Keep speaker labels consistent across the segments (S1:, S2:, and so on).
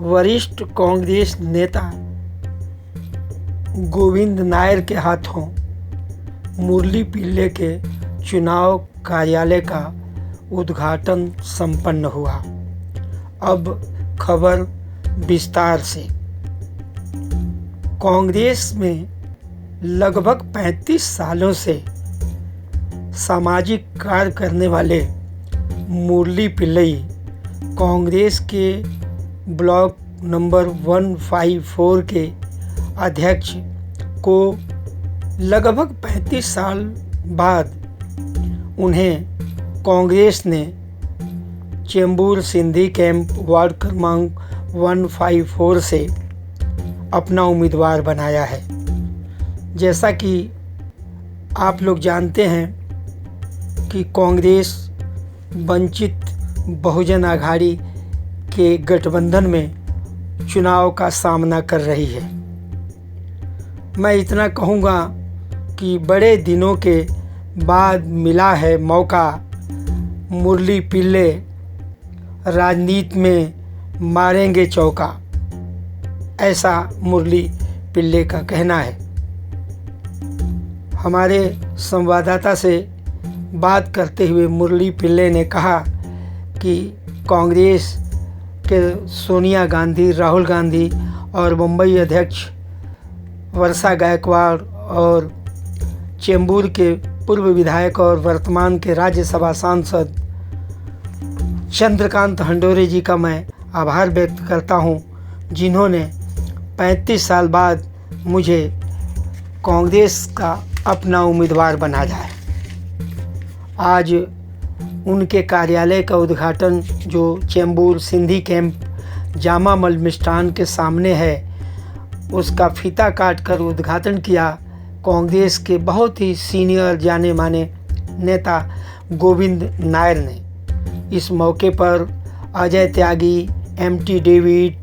S1: वरिष्ठ कांग्रेस नेता गोविंद नायर के हाथों मुरली पिल्ले के चुनाव कार्यालय का उद्घाटन संपन्न हुआ। अब खबर विस्तार से। कांग्रेस में लगभग 35 सालों से सामाजिक कार्य करने वाले मुरली पिल्लई कांग्रेस के ब्लॉक नंबर 154 के अध्यक्ष को लगभग 35 साल बाद उन्हें कांग्रेस ने चेंबूर सिंधी कैंप वार्ड क्रमांक 154 से अपना उम्मीदवार बनाया है। जैसा कि आप लोग जानते हैं कि कांग्रेस वंचित बहुजन आघाड़ी के गठबंधन में चुनाव का सामना कर रही है। मैं इतना कहूँगा कि बड़े दिनों के बाद मिला है मौका। मुरली पिल्ले राजनीति में मारेंगे चौका, ऐसा मुरली पिल्ले का कहना है। हमारे संवाददाता से बात करते हुए मुरली पिल्ले ने कहा कि कांग्रेस के सोनिया गांधी, राहुल गांधी और मुंबई अध्यक्ष वर्षा गायकवाड़ और चेंबूर के पूर्व विधायक और वर्तमान के राज्यसभा सांसद चंद्रकांत हंडोरे जी का मैं आभार व्यक्त करता हूं, जिन्होंने 35 साल बाद मुझे कांग्रेस का अपना उम्मीदवार बनाया है। आज उनके कार्यालय का उद्घाटन जो चेंबूर सिंधी कैंप जामा मल मिष्ठान के सामने है, उसका फीता काटकर उद्घाटन किया कांग्रेस के बहुत ही सीनियर जाने माने नेता गोविंद नायर ने। इस मौके पर अजय त्यागी, एमटी डेविड,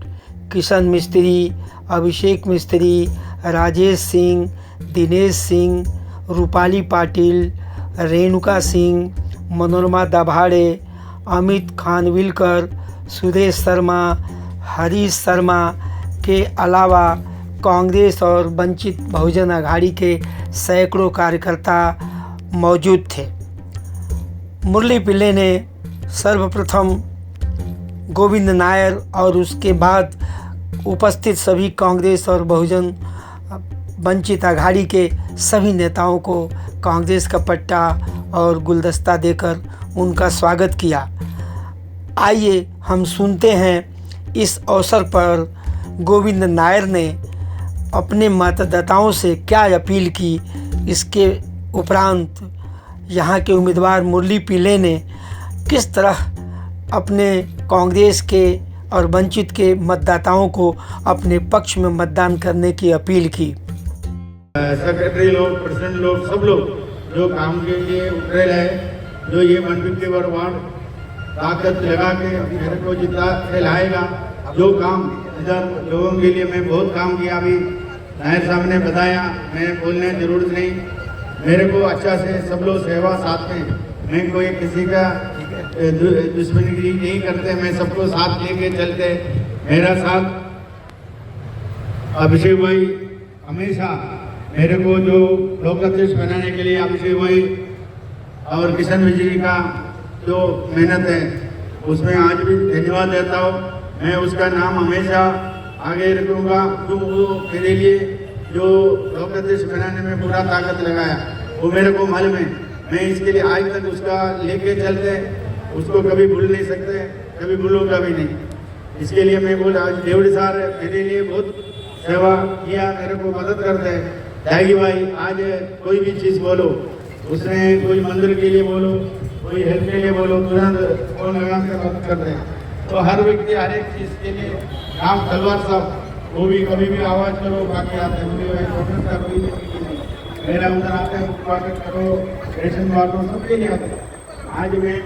S1: किशन मिस्त्री, अभिषेक मिस्त्री, राजेश सिंह, दिनेश सिंह, रूपाली पाटिल, रेणुका सिंह, मनोरमा दाभाड़े, अमित खानविलकर, सुरेश शर्मा, हरीश शर्मा के अलावा कांग्रेस और वंचित बहुजन आघाड़ी के सैकड़ों कार्यकर्ता मौजूद थे। मुरली पिल्ले ने सर्वप्रथम गोविंद नायर और उसके बाद उपस्थित सभी कांग्रेस और बहुजन वंचित आघाड़ी के सभी नेताओं को कांग्रेस का पट्टा और गुलदस्ता देकर उनका स्वागत किया। आइए हम सुनते हैं इस अवसर पर गोविंद नायर ने अपने मतदाताओं से क्या अपील की। इसके उपरांत यहाँ के उम्मीदवार मुरली पिल्ले ने किस तरह अपने कांग्रेस के और वंचित के मतदाताओं को अपने पक्ष में मतदान करने की अपील की।
S2: सेक्रेटरी लोग, प्रेसिडेंट लोग, सब लोग जो काम के लिए उतरे रहे, जो ये 154 वार्ड ताकत लगा के मेरे को जितना फैलाएगा, जो काम इधर लोगों के लिए मैं बहुत काम किया। अभी नायर साहब ने बताया, मैं बोलने की जरूरत नहीं। मेरे को अच्छा से सब लोग सेवा साथ में, मैं कोई किसी का दुश्मनी नहीं करते, मैं सबको साथ लेके चलते। मेरा साथ अभिषेक भाई हमेशा मेरे को जो लोक अध्यक्ष बनाने के लिए अभिषेक भाई और किशन मिश्री का जो मेहनत है, उसमें आज भी धन्यवाद देता हूँ। मैं उसका नाम हमेशा आगे रखूँगा, तो वो मेरे लिए जो लोक अध्यक्ष बनाने में पूरा ताकत लगाया, वो मेरे को मालूम है। मैं इसके लिए आज तक उसका लेके चलते, उसको कभी भूल नहीं सकते, कभी भूलूंगा भी नहीं। इसके लिए मैं बोला, आज डेविड साहब मेरे लिए बहुत सेवा किया, मेरे को मदद करते हैं। त्यागी भाई, आज कोई भी चीज़ बोलो, उसने कोई मंदिर के लिए बोलो, कोई हेल्प के लिए बोलो, तुरंत फोन लगा कर मदद करते हैं। तो हर व्यक्ति हर एक चीज़ के लिए राम तलवार साहब, वो भी कभी भी आवाज़ करो, बाकी आते हैं मेरा उधर आते हैं, स्वागत करो, रेशन बांटो, सबके लिए आते हैं। आज मैं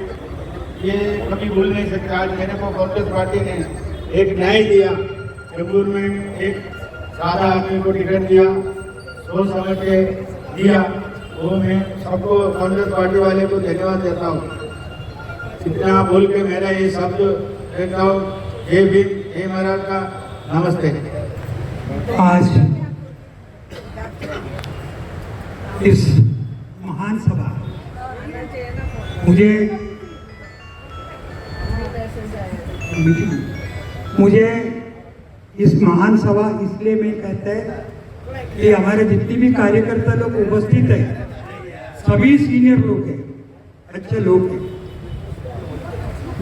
S2: ये कभी भूल नहीं सकता। आज मेरे को कांग्रेस पार्टी ने एक न्याय दिया, चेंबूर में एक सादा आदमी को टिकट दिया, सोच समझ के दिया, वो मैं सबको कांग्रेस पार्टी वाले को धन्यवाद देता हूँ। इतना बोल के मेरा ये शब्द कहता हूँ। जय भीम, हे महाराज का नमस्ते।
S3: आज इस महान सभा मुझे इस महान सभा इसलिए मैं कहता है कि हमारे जितने भी कार्यकर्ता लोग उपस्थित हैं सभी सीनियर लोग हैं, अच्छे लोग हैं।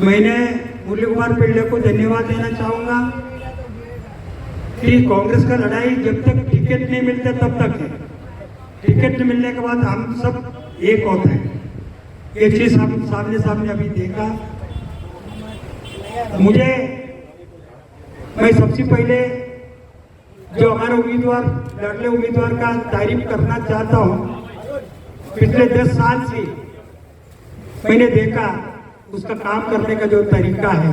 S3: मैंने मुरली कुमार पिल्ले को धन्यवाद देना चाहूँगा कि कांग्रेस का लड़ाई जब तक टिकट नहीं मिलते तब तक है, टिकट मिलने के बाद हम सब एक होते हैं। ये चीज़ हम सामने अभी देखा। मैं सबसे पहले जो हमारे उम्मीदवार लड़ले उम्मीदवार का तारीफ करना चाहता हूँ। पिछले 10 साल से मैंने देखा उसका काम करने का जो तरीका है,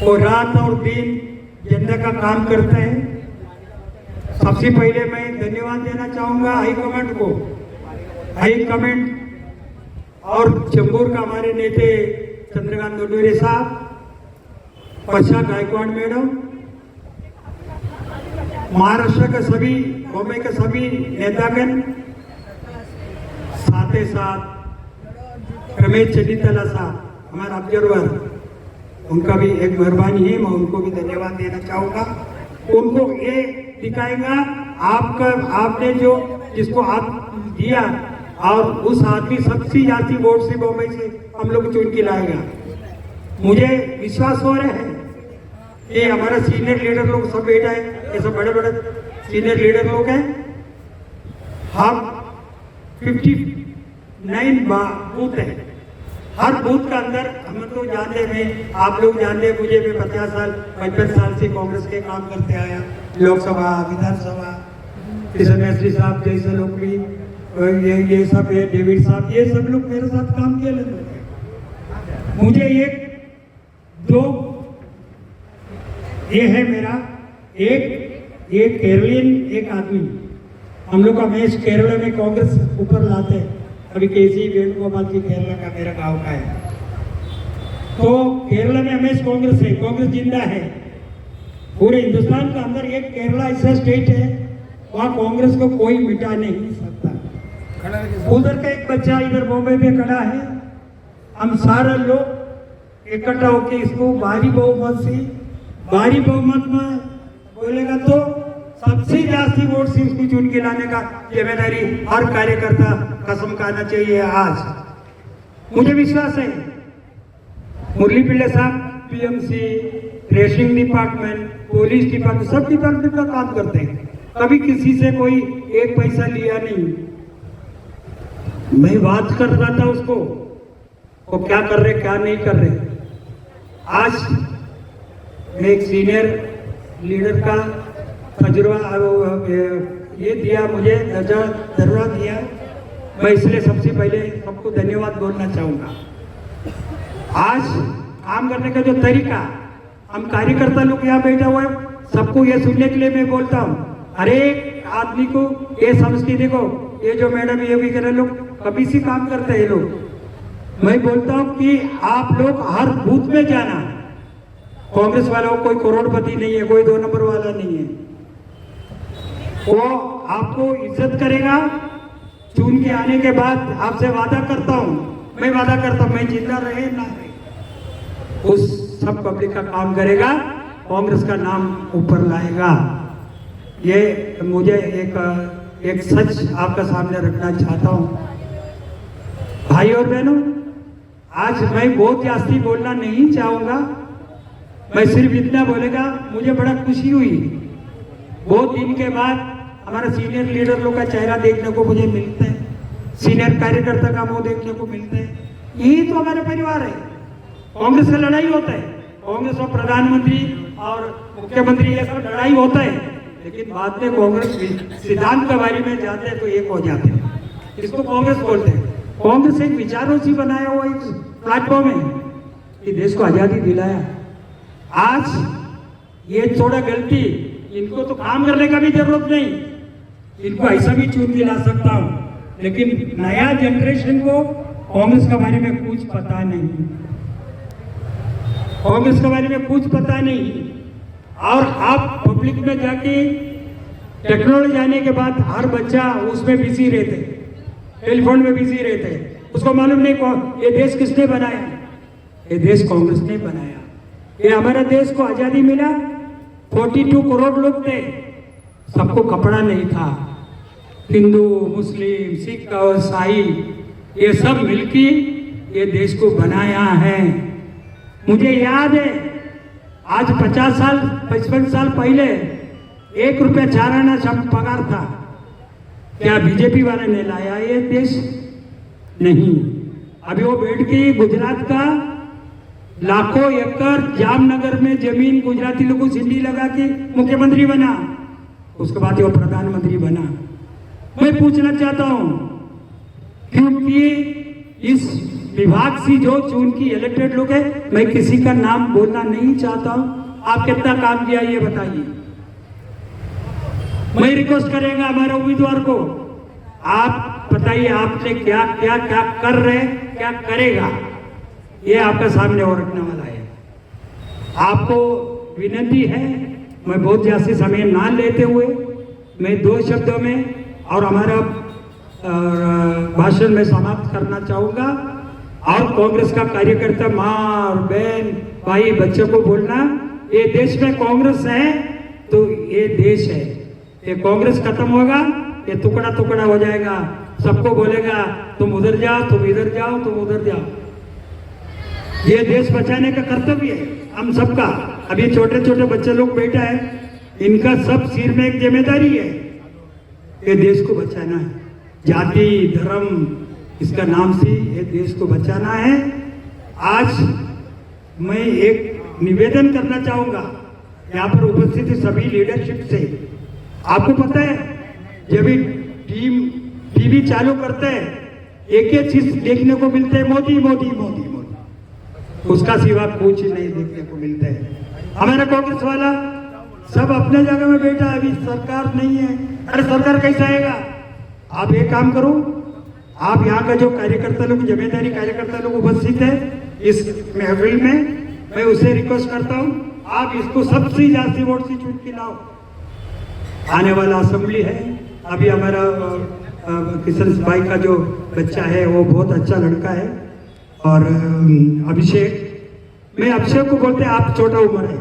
S3: वो रात और दिन जनता का काम करते हैं। सबसे पहले मैं धन्यवाद देना चाहूँगा हाईकमांड को, हाईकमांड और चंबूर का हमारे नेते चंद्रकांत दोडोरे साहब, वर्षा गायकवाड़ मैडम, महाराष्ट्र के सभी बॉम्बे के सभी नेतागण, साथ ही साथ रमेश चन्नीतला साहब हमारा ऑब्जर्वर, उनका भी एक मेहरबानी है, मैं उनको भी धन्यवाद देना चाहूँगा। उनको ये दिखाएगा आपने जो जिसको आप दिया और उस आदमी सबसे जाती वोट से बॉम्बे से हम लोग चुन के लाएगा। मुझे विश्वास हो रहा है कि हमारा सीनियर लीडर लोग सब बैठा है, ये सब बड़े बड़े सीनियर लीडर लोग हैं। हम 59 बूथ है, हर बूथ का अंदर हम तो जानते हैं, आप लोग जानते हैं, मुझे भी 50 साल 55 साल से कांग्रेस के काम करते आया, लोकसभा विधानसभा, किशन मिस्त्री साहब जैसे लोग भी, ये सब है, डेविड साहब, ये सब लोग मेरे साथ काम किए लोग हैं। मुझे ये है मेरा एक केरलियन एक आदमी, हम लोग का मैच केरला में कांग्रेस ऊपर लाते हैं। अभी केसी वेणुगोपाल जी केरला का मेरा गांव का है, तो केरला में हमेशा कांग्रेस है, कांग्रेस जिंदा है। पूरे हिंदुस्तान का अंदर एक केरला ऐसा स्टेट है वहाँ कांग्रेस को कोई मिटा नहीं सकता। उधर का एक बच्चा इधर बॉम्बे में खड़ा है, हम सारे लोग इकट्ठा होकर इसको भारी बहुमत में बोलेगा तो सबसे ज्यादा वोट से उसको चुन के लाने का जिम्मेदारी हर कार्यकर्ता कसम खाना चाहिए। आज मुझे विश्वास है मुरली पिल्ले साहब PMC, racing department, police department, सब डिपार्टमेंट का काम करते हैं, कभी किसी से कोई एक पैसा लिया नहीं। मैं बात कर रहा था उसको, वो क्या कर रहे क्या नहीं कर रहे। आज मैं एक सीनियर लीडर का तजुर्बा ये दिया, मुझे दर्जा दिया, मैं इसलिए सबसे पहले सबको धन्यवाद बोलना चाहूँगा। आज काम करने का जो तरीका, हम कार्यकर्ता लोग यहाँ बैठे हुए सबको ये सुनने के लिए मैं बोलता हूँ, हर एक आदमी को ये समझ के देखो, ये जो मैडम ये भी करे लोग कभी से काम करते हैं लोग। मैं बोलता हूँ कि आप लोग हर बूथ में जाना, कांग्रेस वालों कोई करोड़पति नहीं है, कोई 2 नंबर वाला नहीं है, वो आपको इज्जत करेगा। चुन के आने के बाद आपसे वादा करता हूँ, मैं वादा करता हूँ, मैं जिंदा रहे ना रहे, उस सब पब्लिक का काम करेगा, कांग्रेस का नाम ऊपर लाएगा। ये मुझे एक सच आपका सामने रखना चाहता हूँ। भाई और बहनों, आज मैं बहुत जास्ती बोलना नहीं चाहूँगा, मैं सिर्फ इतना बोलेगा, मुझे बड़ा खुशी हुई, बहुत दिन के बाद हमारा सीनियर लीडर लोग का चेहरा देखने को मुझे मिलता है, सीनियर कार्यकर्ता का मुंह देखने को मिलता है। यही तो हमारा परिवार है। कांग्रेस का लड़ाई होता है, कांग्रेस और प्रधानमंत्री और मुख्यमंत्री ये सब लड़ाई होता है, लेकिन बाद में कांग्रेस सिद्धांत के बारे में जाते हैं तो एक हो जाते हैं, इसको कांग्रेस बोलते हैं। कांग्रेस एक विचारों से बनाया हुआ एक प्लेटफॉर्म है कि देश को आजादी दिलाया। आज ये थोड़ा गलती, इनको तो काम करने का भी जरूरत नहीं, इनको ऐसा भी चुन के ला सकता हूँ, लेकिन नया जनरेशन को कांग्रेस के बारे में कुछ पता नहीं। कांग्रेस के बारे में कुछ पता नहीं, और आप पब्लिक में जाके टेक्नोलॉजी आने के बाद हर बच्चा उसमें बिजी रहते, टेलीफोन में बिजी रहते, उसको मालूम नहीं ये देश किसने बनाया। ये देश कांग्रेस ने बनाया। ये हमारा देश को आजादी मिला, 42 करोड़ लोग थे, सबको कपड़ा नहीं था। हिंदू, मुस्लिम, सिख और ईसाई ये सब मिलकर ये देश को बनाया है। मुझे याद है आज 50 साल 55 साल पहले 1 रुपया 4 आना पगार था। क्या बीजेपी वाले ने लाया ये देश? नहीं। अभी वो बैठ के गुजरात का लाखों एकड़ जामनगर में जमीन गुजराती लोगों को सिंडी लगा के मुख्यमंत्री बना, उसके बाद वो प्रधानमंत्री बना। मैं पूछना चाहता हूं, क्योंकि इस विभाग से जो चुन की इलेक्टेड लोग है, मैं किसी का नाम बोलना नहीं चाहता हूं, आप कितना काम किया ये बताइए। मैं रिक्वेस्ट करेगा हमारे उम्मीदवार को, आप बताइए आपने क्या क्या क्या कर रहे, क्या करेगा, ये आपका सामने और रखने वाला है। आपको विनती है, मैं बहुत ज्यादा समय ना लेते हुए मैं 2 शब्दों में और हमारा भाषण में समाप्त करना चाहूंगा। और कांग्रेस का कार्यकर्ता माँ और बहन भाई बच्चों को बोलना, ये देश में कांग्रेस है तो ये देश है। ये कांग्रेस खत्म होगा, ये टुकड़ा टुकड़ा हो जाएगा, सबको बोलेगा तुम उधर जाओ, तुम इधर जाओ, तुम उधर जाओ। ये देश बचाने का कर्तव्य है हम सबका। अभी छोटे छोटे बच्चे लोग बैठा है, इनका सब सिर में एक जिम्मेदारी है, ये देश को बचाना है। जाति धर्म इसका नाम से ये देश को बचाना है। आज मैं एक निवेदन करना चाहूंगा यहाँ पर उपस्थित सभी लीडरशिप से। आपको पता है जब टीवी चालू करते हैं एक ही चीज देखने को मिलते है, मोदी मोदी मोदी मोदी, उसका सिवा कुछ नहीं देखने को मिलता है। हमारा कांग्रेस वाला सब अपने जगह में बैठा है, अभी सरकार नहीं है। अरे सरकार कैसा आएगा? आप एक काम करो, आप यहाँ का जो कार्यकर्ता लोग, जिम्मेदारी कार्यकर्ता लोग उपस्थित है इस महफिल में, मैं उसे रिक्वेस्ट करता हूँ आप इसको सबसे ज्यादा वोट से चुन के लाओ। आने वाला असेंबली है, अभी हमारा किशन भाई का जो बच्चा है वो बहुत अच्छा लड़का है, और अभिषेक, मैं अभिषेक को बोलते हैं आप छोटा उम्र है,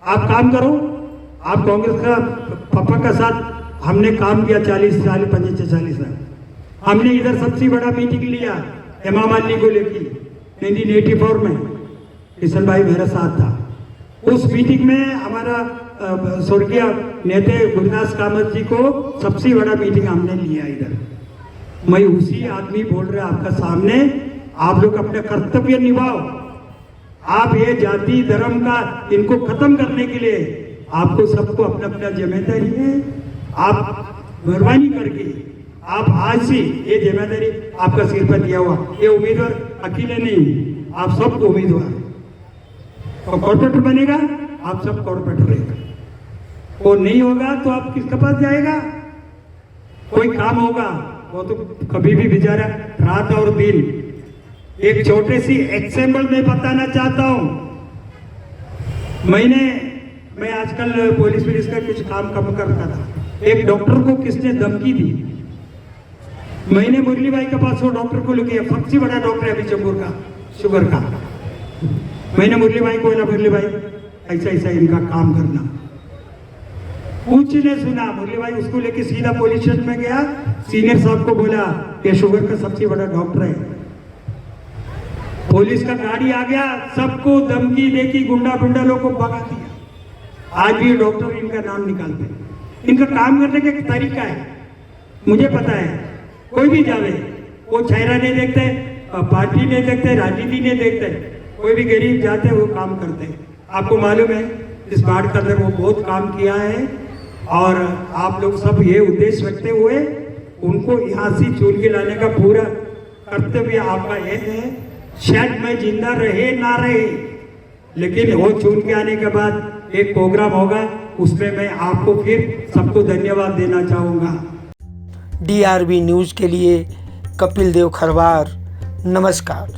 S3: आप काम करो। आप कांग्रेस का पापा का साथ हमने काम किया 40 साल 45 साल। हमने इधर सबसे बड़ा मीटिंग लिया हेमा मालिनी को लेकर 1984 में, किशन भाई मेरा साथ था। उस मीटिंग में हमारा स्वर्गीय नेता गुरुदास कामत जी को सबसे बड़ा मीटिंग हमने लिया इधर। मैं उसी आदमी बोल रहा आपका सामने, आप लोग अपने कर्तव्य निभाओ। आप ये जाति धर्म का इनको खत्म करने के लिए आपको सबको अपना अपना जिम्मेदारी है। आप मेहरबानी करके आप आज से ये जिम्मेदारी आपका सिर पर दिया हुआ, ये उम्मीदवार अकेले नहीं, आप सब उम्मीदवार। और कॉर्पोरेटर बनेगा, आप सब कॉर्पोरेटर रहेगा। वो नहीं होगा तो आप किसके पास जाएगा? कोई काम होगा वो तो कभी भी बेचारा रात और दिन। एक छोटे सी एग्जाम्पल मैं बताना चाहता हूं। मैं आजकल पुलिस का कुछ काम कम करता था। एक डॉक्टर को किसने धमकी दी, मैंने मुरली भाई के पास वो डॉक्टर को लेके, सबसे बड़ा डॉक्टर है अभी जम्मू का शुगर का, मैंने मुरली भाई को बोला मुरली भाई ऐसा ऐसा इनका काम करना। कुछ ने सुना, मुरली भाई उसको लेके सीधा पुलिस स्टेशन में गया, सीनियर साहब को बोला ये शुगर का सबसे बड़ा डॉक्टर है। पुलिस का गाड़ी आ गया, सबको धमकी देके गुंडा गुंडा लोग को भगा दिया। आज भी डॉक्टर इनका नाम निकालते हैं। इनका काम करने का एक तरीका है, मुझे पता है। कोई भी जावे, वो चेहरा नहीं देखते, पार्टी नहीं देखते, राजनीति नहीं देखते, कोई भी गरीब जाते वो काम करते हैं। आपको मालूम है इस बाढ़ के अंदर वो बहुत काम किया है, और आप लोग सब ये उद्देश्य रखते हुए उनको यहाँ से चुन के लाने का पूरा कर्तव्य आपका ये है। शायद मैं जिंदा रहे ना रहे, लेकिन वो चुन के आने के बाद एक प्रोग्राम होगा, उसमें मैं आपको फिर सबको धन्यवाद देना चाहूँगा।
S1: DRB न्यूज़ के लिए कपिल देव खरवार, नमस्कार।